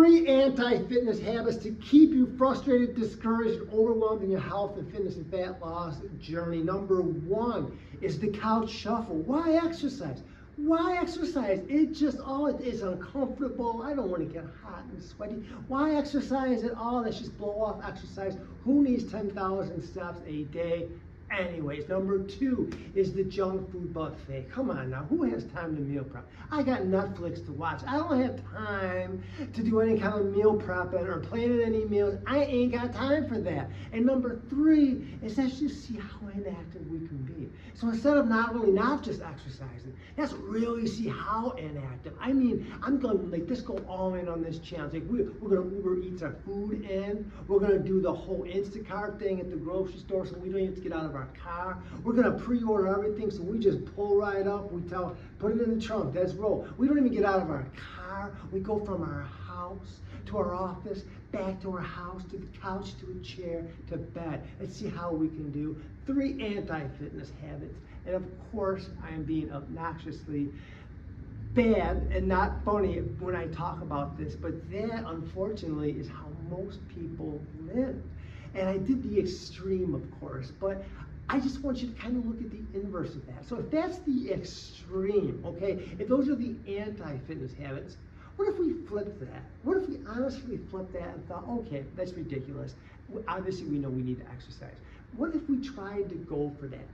3 anti-fitness habits to keep you frustrated, discouraged, and overwhelmed in your health and fitness and fat loss journey. Number 1 is the couch shuffle. Why exercise? Why exercise? It's uncomfortable. I don't want to get hot and sweaty. Why exercise at all? Let's just blow off exercise. Who needs 10,000 steps a day? Anyways, number 2 is the junk food buffet. Come on now, who has time to meal prep? I got Netflix to watch. I don't have time to do any kind of meal prepping or planning any meals. I ain't got time for that. And number 3 is let's just see how inactive we can be. So instead of not just exercising, let's really see how inactive. I mean, I'm going to just go all in on this challenge. Like we're going to Uber Eats our food in. We're going to do the whole Instacart thing at the grocery store so we don't have to get out of our car. We're going to pre-order everything, so we just pull right up. We put it in the trunk. Let's roll. We don't even get out of our car. We go from our house to our office, back to our house, to the couch, to a chair, to bed. Let's see how we can do 3 anti-fitness habits. And of course, I am being obnoxiously bad and not funny when I talk about this, but that unfortunately is how most people live. And I did the extreme, of course, but I just want you to kind of look at the inverse of that. So if that's the extreme, okay, if those are the anti-fitness habits, what if we flipped that? What if we honestly flipped that and thought, okay, that's ridiculous. Obviously, we know we need to exercise. What if we tried to go for that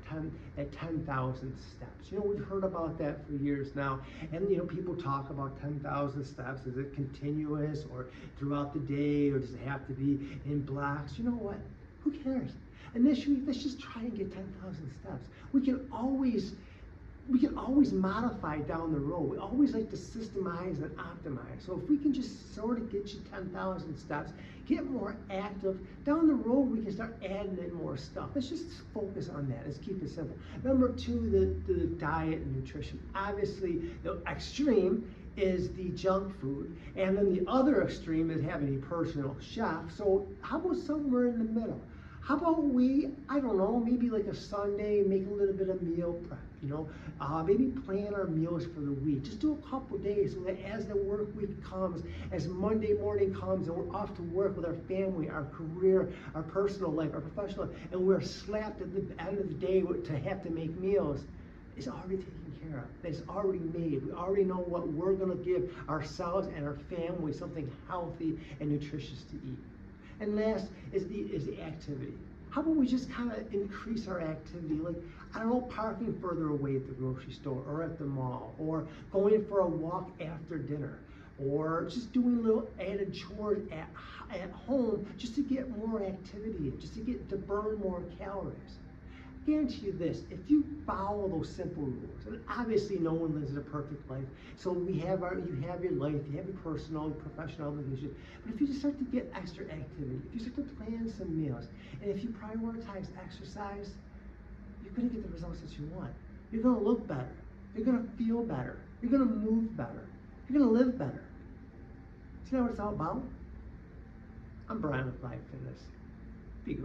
10,000 steps? You know, we've heard about that for years now. And, you know, people talk about 10,000 steps. Is it continuous or throughout the day, or does it have to be in blocks? You know what? Who cares? Initially, let's just try and get 10,000 steps. We can always modify down the road. We always like to systemize and optimize. So if we can just sort of get you 10,000 steps, get more active, down the road we can start adding in more stuff. Let's just focus on that. Let's keep it simple. Number 2, the diet and nutrition. Obviously, the extreme is the junk food, and then the other extreme is having a personal chef. So how about somewhere in the middle? How about we, I don't know, maybe like a Sunday, make a little bit of meal prep, you know, maybe plan our meals for the week. Just do a couple days so that as the work week comes, as Monday morning comes and we're off to work with our family, our career, our personal life, our professional life, and we're slapped at the end of the day to have to make meals, it's already taken care of. It's already made. We already know what we're going to give ourselves and our family, something healthy and nutritious to eat. And last is the activity. How about we just kind of increase our activity? Like, I don't know, parking further away at the grocery store or at the mall, or going for a walk after dinner, or just doing little added chores at home just to get more activity, just to burn more calories. I guarantee you this, if you follow those simple rules, and obviously no one lives a perfect life, so you have your life, you have your personal, your professional obligation, but if you just start to get extra activity, if you start to plan some meals, and if you prioritize exercise, you're going to get the results that you want. You're going to look better, you're going to feel better, you're going to move better, you're going to live better. See what it's all about? I'm Brian with Life Fitness.